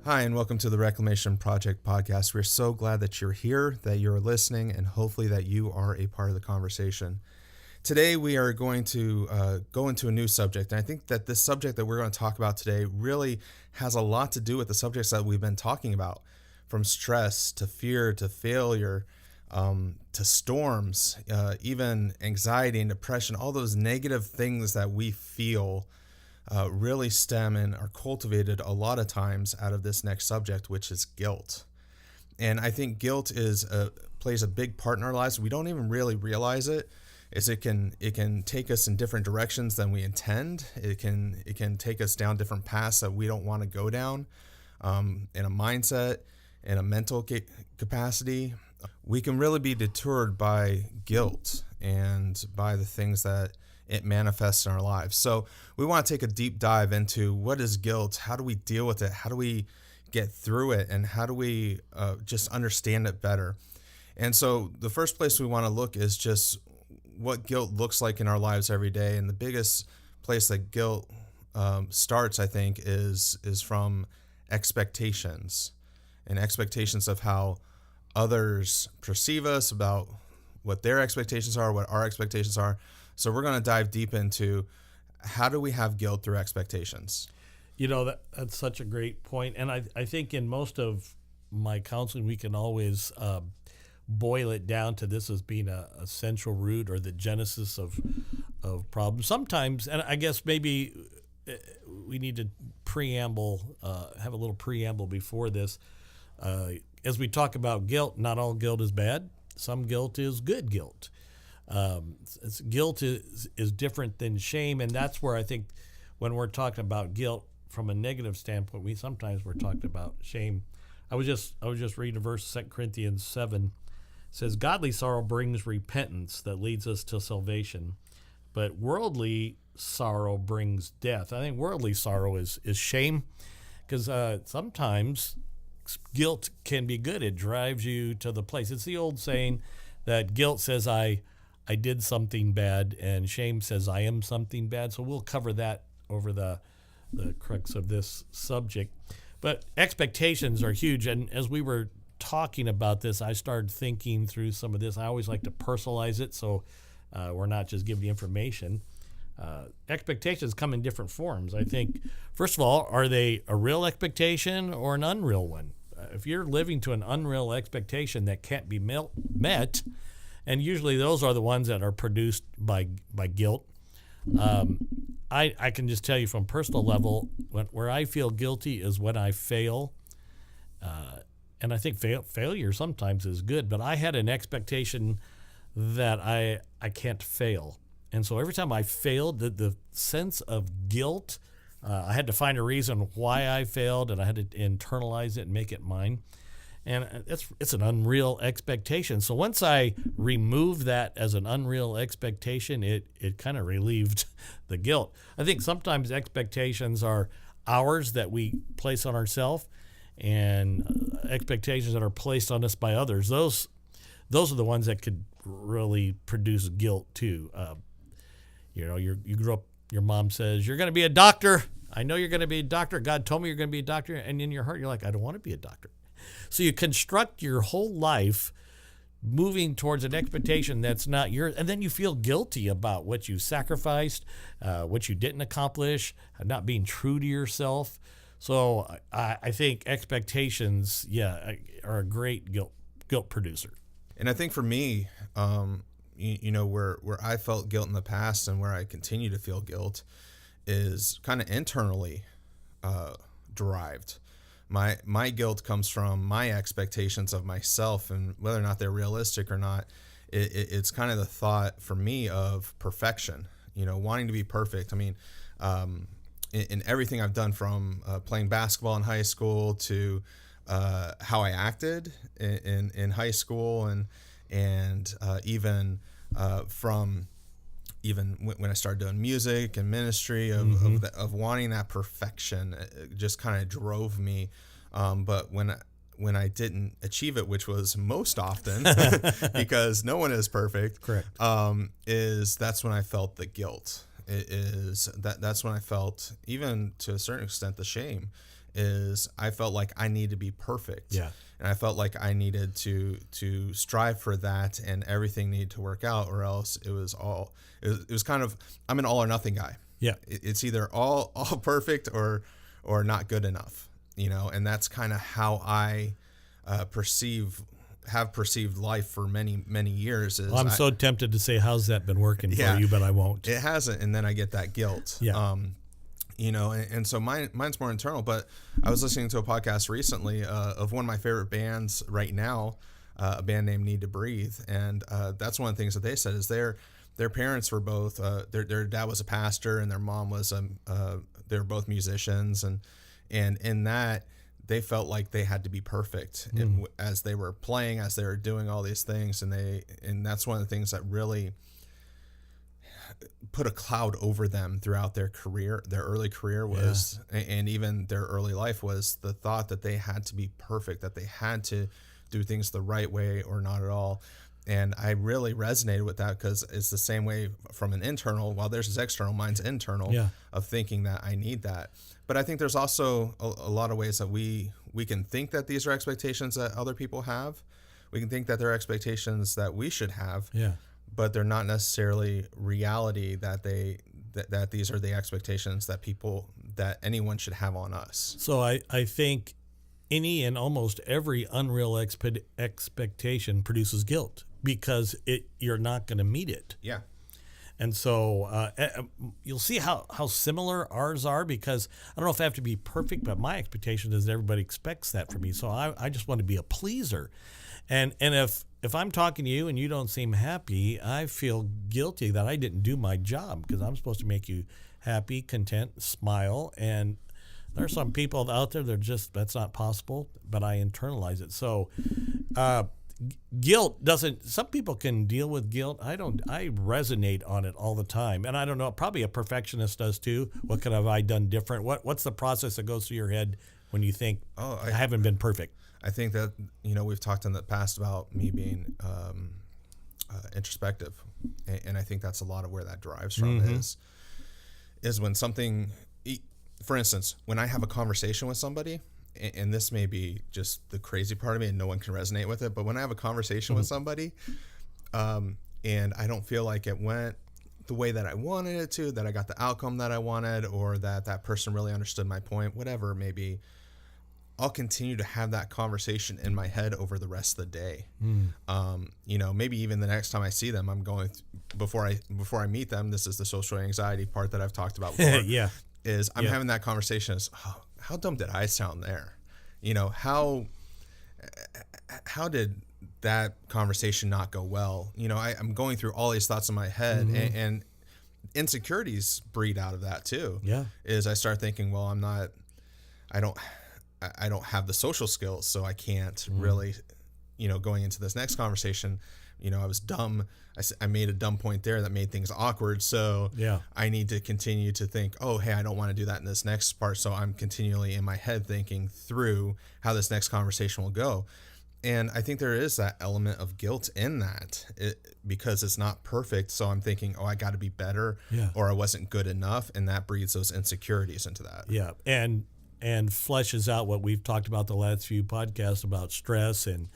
Hi, and welcome to the Reclamation Project podcast. We're so glad that you're here, that you're listening, and hopefully that you are a part of the conversation. Today, we are going to go into a new subject, and I think that this subject that we're going to talk about today really has a lot to do with the subjects that we've been talking about, from stress to fear to failure to storms, even anxiety and depression. All those negative things that we feel really stem and are cultivated a lot of times out of this next subject, which is guilt. And I think guilt plays a big part in our lives. We don't even really realize it. It can take us in different directions than we intend. It can take us down different paths that we don't want to go down, in a mindset, in a mental capacity. We can really be deterred by guilt and by the things that it manifests in our lives. So we want to take a deep dive into what is guilt, how do we deal with it, how do we get through it, and how do we just understand it better. And so the first place we want to look is just what guilt looks like in our lives every day. And the biggest place that guilt starts, I think, is from expectations, and expectations of how others perceive us, about what their expectations are, what our expectations are. So we're going to dive deep into how do we have guilt through expectations. You know, that's such a great point. And I think in most of my counseling, we can always boil it down to this as being a central root or the genesis of problems. Sometimes, and I guess maybe we need to have a little preamble before this. As we talk about guilt, not all guilt is bad. Some guilt is good guilt. Guilt is different than shame, and that's where I think when we're talking about guilt from a negative standpoint, we're talking about shame. I was just reading a verse, 2 Corinthians 7, says, "Godly sorrow brings repentance that leads us to salvation, but worldly sorrow brings death." I think worldly sorrow is shame, because sometimes guilt can be good. It drives you to the place. It's the old saying that guilt says I did something bad, and shame says I am something bad. So we'll cover that over the crux of this subject. But expectations are huge. And as we were talking about this, I started thinking through some of this. I always like to personalize it, so we're not just giving you information. Expectations come in different forms. I think, first of all, are they a real expectation or an unreal one? If you're living to an unreal expectation that can't be met, and usually those are the ones that are produced by guilt. I can just tell you from personal level, where I feel guilty is when I fail. And I think failure sometimes is good, but I had an expectation that I can't fail. And so every time I failed, the sense of guilt, I had to find a reason why I failed, and I had to internalize it and make it mine. And it's an unreal expectation. So once I removed that as an unreal expectation, it kind of relieved the guilt. I think sometimes expectations are ours that we place on ourselves, and expectations that are placed on us by others. Those are the ones that could really produce guilt too. You grew up, your mom says, "You're going to be a doctor. I know you're going to be a doctor. God told me you're going to be a doctor." And in your heart, you're like, "I don't want to be a doctor." So you construct your whole life moving towards an expectation that's not yours, and then you feel guilty about what you sacrificed, what you didn't accomplish, not being true to yourself. So I think expectations, are a great guilt producer. And I think for me, where I felt guilt in the past and where I continue to feel guilt is kind of internally derived. My guilt comes from my expectations of myself, and whether or not they're realistic or not, it's kind of the thought for me of perfection, wanting to be perfect. I mean, in everything I've done, from playing basketball in high school to how I acted in high school, and even when I started doing music and ministry, of wanting that perfection, it just kind of drove me. But when I didn't achieve it, which was most often, because no one is perfect, correct, that's when I felt the guilt. That's when I felt, even to a certain extent, the shame. is I felt like I need to be perfect. Yeah. And I felt like I needed to strive for that, and everything needed to work out, or else it was kind of, I'm an all or nothing guy. Yeah. It's either all perfect or not good enough, and that's kind of how I have perceived life for many, many years. Well, I'm so tempted to say, how's that been working for you, but I won't. It hasn't. And then I get that guilt. Yeah. And so mine's more internal, but I was listening to a podcast recently of one of my favorite bands right now, a band named Need to Breathe. And that's one of the things that they said is their parents were both, their dad was a pastor and their mom was, they were both musicians. And in that, they felt like they had to be perfect as they were playing, as they were doing all these things. And that's one of the things that really put a cloud over them throughout their career. Their early career was, and even their early life, was the thought that they had to be perfect, that they had to do things the right way or not at all. And I really resonated with that, because it's the same way from an internal, while there's this external, mine's internal, of thinking that I need that. But I think there's also a lot of ways that we can think that these are expectations that other people have. We can think that they're expectations that we should have. Yeah. But they're not necessarily reality, that these are the expectations that anyone should have on us. So I think any and almost every unreal expectation produces guilt, because you're not going to meet it. Yeah. And so you'll see how similar ours are, because I don't know if I have to be perfect, but my expectation is that everybody expects that from me. So I just want to be a pleaser. And if I'm talking to you and you don't seem happy, I feel guilty that I didn't do my job, because I'm supposed to make you happy, content, smile. And there are some people out there that's not possible, but I internalize it. So guilt doesn't, some people can deal with guilt. I don't. I resonate on it all the time. And I don't know, probably a perfectionist does too. What could have I done different? What's the process that goes through your head when you think, I haven't been perfect? I think that, we've talked in the past about me being introspective. And I think that's a lot of where that drives from is when something, for instance, when I have a conversation with somebody, and this may be just the crazy part of me and no one can resonate with it, but when I have a conversation with somebody and I don't feel like it went the way that I wanted it to, that I got the outcome that I wanted, or that person really understood my point, whatever it may be, I'll continue to have that conversation in my head over the rest of the day. Maybe even the next time I see them, I'm going before I meet them. This is the social anxiety part that I've talked about before. Is I'm having that conversation as, how dumb did I sound there? How did that conversation not go well? I'm going through all these thoughts in my head, and insecurities breed out of that too. Is I start thinking, well, I don't have the social skills, so I can't really, going into this next conversation, I was dumb. I made a dumb point there that made things awkward. So I need to continue to think, oh, hey, I don't want to do that in this next part. So I'm continually in my head thinking through how this next conversation will go. And I think there is that element of guilt in that because it's not perfect. So I'm thinking, oh, I got to be better or I wasn't good enough. And that breeds those insecurities into that. Yeah. And fleshes out what we've talked about the last few podcasts about stress and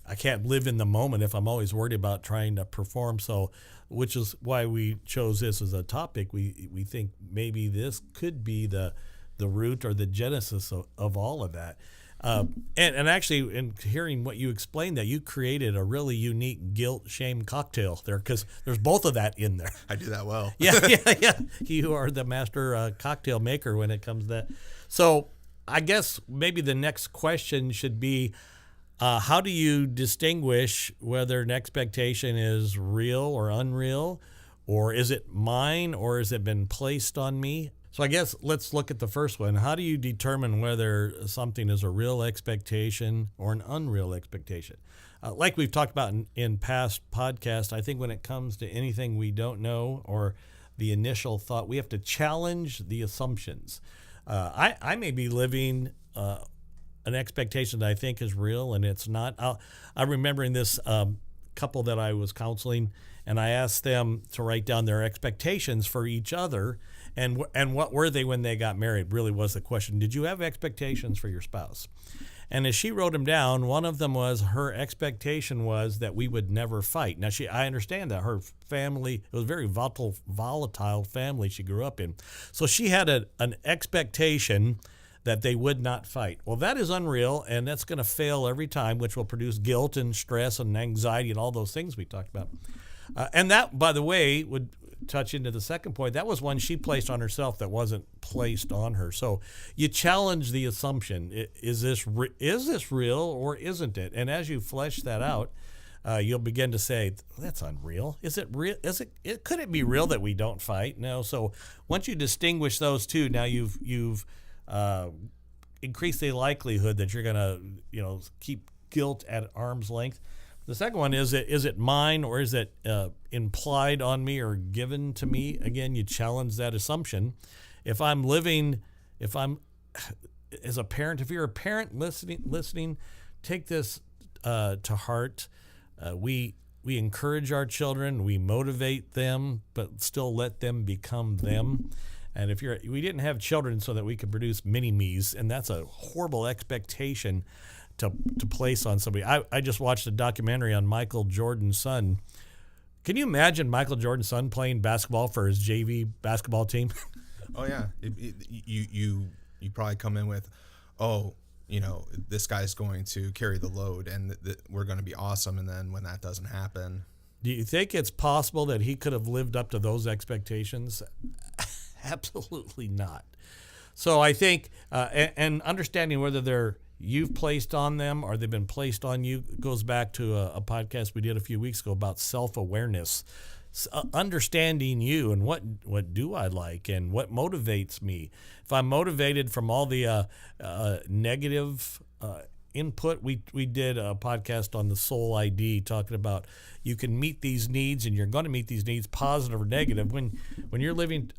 I can't live in the moment if I'm always worried about trying to perform. So, which is why we chose this as a topic. We think maybe this could be the root or the genesis of all of that. And actually, in hearing what you explained, that you created a really unique guilt shame cocktail there, because there's both of that in there. I do that well. Yeah. You are the master cocktail maker when it comes to that. So I guess maybe the next question should be, how do you distinguish whether an expectation is real or unreal, or is it mine, or has it been placed on me? So I guess let's look at the first one. How do you determine whether something is a real expectation or an unreal expectation? Like we've talked about in past podcasts, I think when it comes to anything we don't know or the initial thought, we have to challenge the assumptions. I may be living an expectation that I think is real and it's not. I'm remembering this couple that I was counseling, and I asked them to write down their expectations for each other, and what were they when they got married, really was the question. Did you have expectations for your spouse? And as she wrote them down, one of them was her expectation was that we would never fight. Now, I understand that her family, it was a very volatile family she grew up in. So she had an expectation that they would not fight. Well, that is unreal, and that's going to fail every time, which will produce guilt and stress and anxiety and all those things we talked about. And that, by the way, would touch into the second point. That was one she placed on herself that wasn't placed on her. So you challenge the assumption: is this real or isn't it? And as you flesh that out, you'll begin to say, that's unreal. Is it real? Could it be real that we don't fight? No. So once you distinguish those two, now you've increased the likelihood that you're going to keep guilt at arm's length. The second one is it mine, or is it implied on me or given to me? Again, you challenge that assumption. If you're a parent listening, take this to heart. We encourage our children, we motivate them, but still let them become them. And we didn't have children so that we could produce mini-me's, and that's a horrible expectation to place on somebody. I just watched a documentary on Michael Jordan's son. Can you imagine Michael Jordan's son playing basketball for his JV basketball team? Oh yeah, you probably come in with, this guy's going to carry the load, and we're going to be awesome. And then when that doesn't happen, do you think it's possible that he could have lived up to those expectations? Absolutely not. So I think, and understanding whether you've placed on them or they've been placed on you goes back to a podcast we did a few weeks ago about self-awareness, understanding you and what do I like and what motivates me. If I'm motivated from all the negative input, we did a podcast on the soul ID talking about you can meet these needs, and you're going to meet these needs, positive or negative. When you're living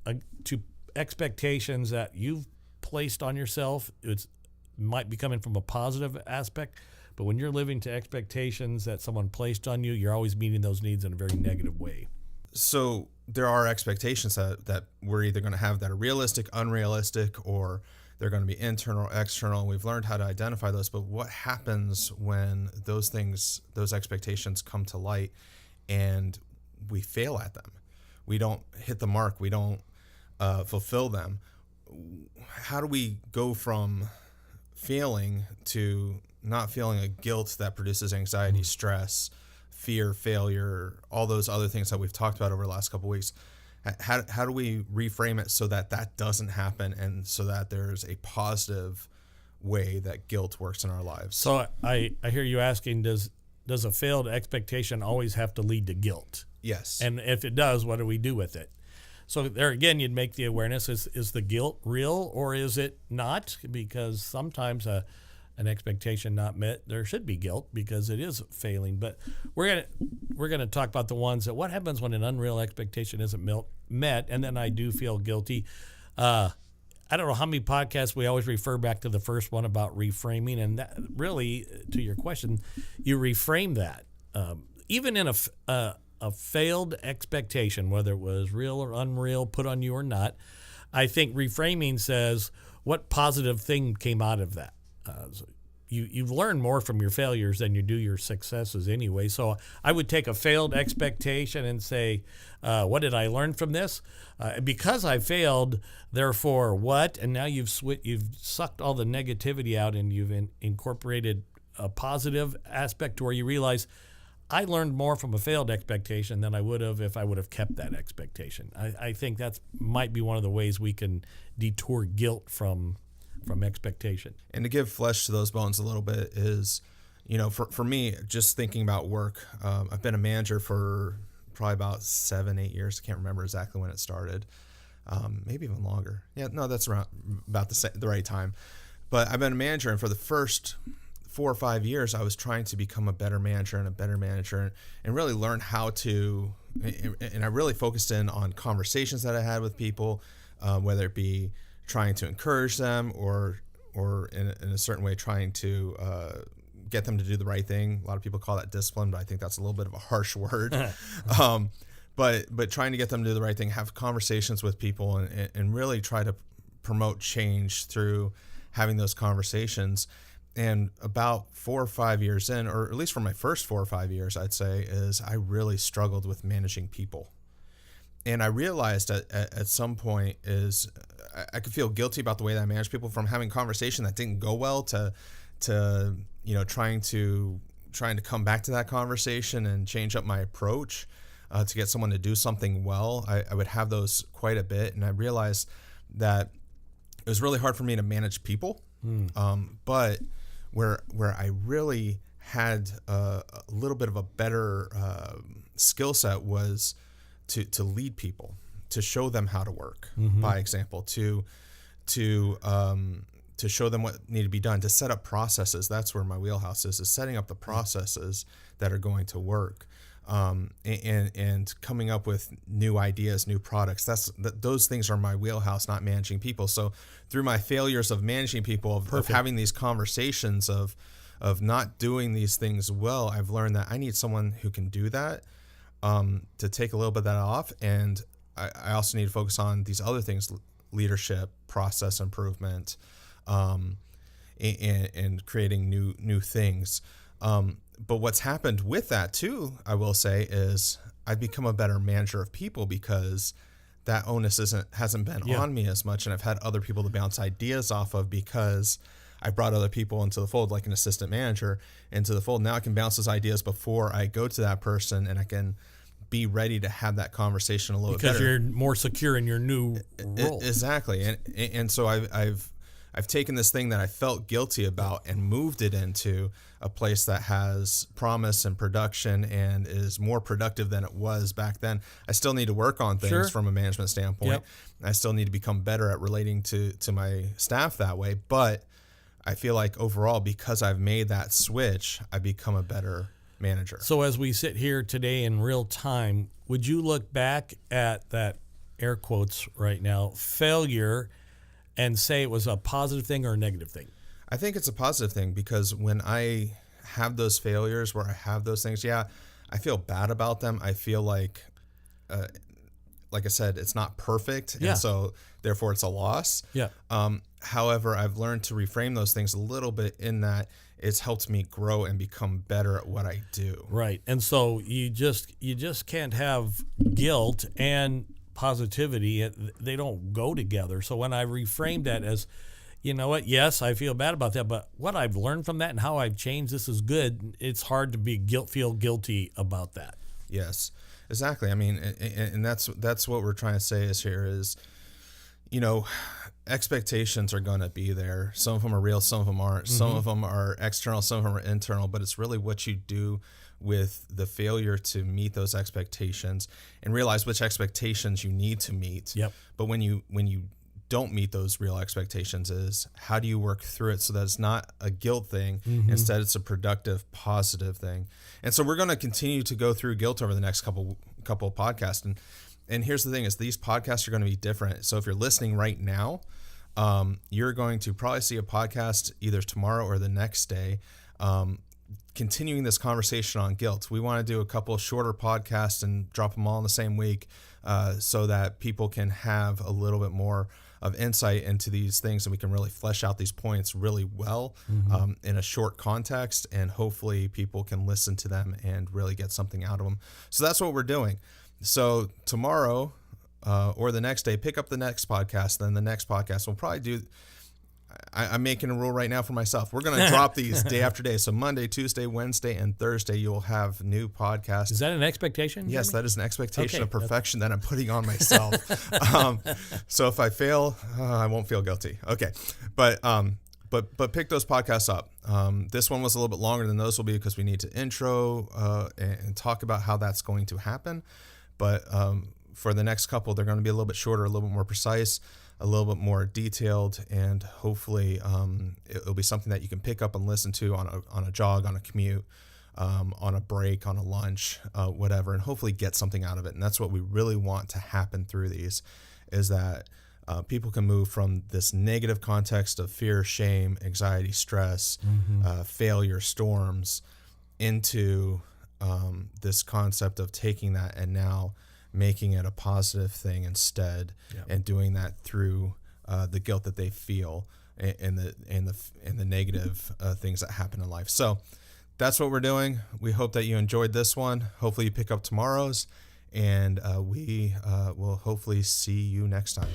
to expectations that you've placed on yourself, it might be coming from a positive aspect, but when you're living to expectations that someone placed on you, you're always meeting those needs in a very negative way. So there are expectations that we're either going to have that are realistic, unrealistic, or they're going to be internal or external. And we've learned how to identify those, but what happens when those expectations come to light and we fail at them? We don't hit the mark. We don't fulfill them. How do we go from failing to not feeling a guilt that produces anxiety, stress, fear, failure, all those other things that we've talked about over the last couple of weeks? How do we reframe it so that doesn't happen, and so that there's a positive way that guilt works in our lives? So I hear you asking, does a failed expectation always have to lead to guilt? Yes. And if it does, what do we do with it? So there again, you'd make the awareness, is the guilt real or is it not? Because sometimes an expectation not met, there should be guilt because it is failing. But we're gonna talk about the ones that what happens when an unreal expectation isn't met, and then I do feel guilty. I don't know how many podcasts we always refer back to the first one about reframing, and that really, to your question, you reframe that. Even in a failed expectation, whether it was real or unreal, put on you or not, I think reframing says, what positive thing came out of that? So you've learned more from your failures than you do your successes anyway. So I would take a failed expectation and say, what did I learn from this? Because I failed, therefore what? And now you've sucked all the negativity out, and you've incorporated a positive aspect to where you realize, I learned more from a failed expectation than I would have if I would have kept that expectation. I think that might be one of the ways we can detour guilt from expectation. And to give flesh to those bones a little bit is, for me, just thinking about work, I've been a manager for probably about 7-8 years. I can't remember exactly when it started. Maybe even longer. Yeah, no, that's around about the right time. But I've been a manager, and for the first 4 or 5 years, I was trying to become a better manager and really learn how to, and I really focused in on conversations that I had with people, whether it be trying to encourage them or in a certain way trying to get them to do the right thing. A lot of people call that discipline, but I think that's a little bit of a harsh word. But trying to get them to do the right thing, have conversations with people, and really try to promote change through having those conversations. And about 4 or 5 years in, or at least for my first 4 or 5 years, I'd say, is I really struggled with managing people. And I realized at some point is I could feel guilty about the way that I manage people, from having a conversation that didn't go well to trying to come back to that conversation and change up my approach to get someone to do something well. I would have those quite a bit, and I realized that it was really hard for me to manage people. But where I really had a little bit of a better skill set was to lead people, to show them how to work by example, to show them what needed to be done, to set up processes. That's where my wheelhouse is setting up the processes that are going to work, and coming up with new ideas, new products. Those things are my wheelhouse, not managing people. So through my failures of managing people, of having these conversations, of not doing these things well, I've learned that I need someone who can do that, to take a little bit of that off. And I also need to focus on these other things: leadership, process improvement, and creating new things. But what's happened with that too, I will say, is I've become a better manager of people, because that onus hasn't been on me as much, and I've had other people to bounce ideas off of, because I brought other people into the fold, like an assistant manager into the fold. Now I can bounce those ideas before I go to that person, and I can be ready to have that conversation a little bit better. Because you're more secure in your new role. Exactly. And so I've taken this thing that I felt guilty about and moved it into a place that has promise and production and is more productive than it was back then. I still need to work on things from a management standpoint. Yep. I still need to become better at relating to my staff that way. But I feel like overall, because I've made that switch, I've become a better manager. So as we sit here today in real time, would you look back at that, air quotes right now, failure, and say it was a positive thing or a negative thing? I think it's a positive thing, because when I have those failures where I have those things, I feel bad about them. I feel like I said, it's not perfect. And so therefore it's a loss. Yeah. However, I've learned to reframe those things a little bit, in that it's helped me grow and become better at what I do. Right. And so you just can't have guilt and positivity. They don't go together. So when I reframed that as, you know what, yes, I feel bad about that, but what I've learned from that and how I've changed, this is good. It's hard to feel guilty about that. Yes, exactly. I mean, and that's what we're trying to say is, expectations are going to be there. Some of them are real, some of them aren't. Some of them are external, some of them are internal, but it's really what you do with the failure to meet those expectations, and realize which expectations you need to meet. Yep. But when you don't meet those real expectations, is how do you work through it so that it's not a guilt thing, instead it's a productive, positive thing. And so we're going to continue to go through guilt over the next couple of podcasts. And here's the thing, is these podcasts are going to be different. So if you're listening right now, you're going to probably see a podcast either tomorrow or the next day, continuing this conversation on guilt. We want to do a couple of shorter podcasts and drop them all in the same week, so that people can have a little bit more of insight into these things, and we can really flesh out these points really well in a short context, and hopefully people can listen to them and really get something out of them. So that's what we're doing. So tomorrow or the next day, pick up the next podcast. Then the next podcast we'll probably do. I'm making a rule right now for myself. We're going to drop these day after day. So Monday, Tuesday, Wednesday, and Thursday, you'll have new podcasts. Is that an expectation? Yes, Jeremy? that is an expectation of perfection that I'm putting on myself. So if I fail, I won't feel guilty. Okay. But pick those podcasts up. This one was a little bit longer than those will be, because we need to intro and talk about how that's going to happen. But for the next couple, they're going to be a little bit shorter, a little bit more precise, a little bit more detailed, and hopefully it'll be something that you can pick up and listen to on a jog, on a commute, on a break, on a lunch, whatever, and hopefully get something out of it. And that's what we really want to happen through these, is that People can move from this negative context of fear, shame, anxiety, stress, failure, storms, into this concept of taking that and now making it a positive thing instead, and doing that through the guilt that they feel and the negative things that happen in life. So that's what we're doing. We hope that you enjoyed this one. Hopefully you pick up tomorrow's, and we will hopefully see you next time.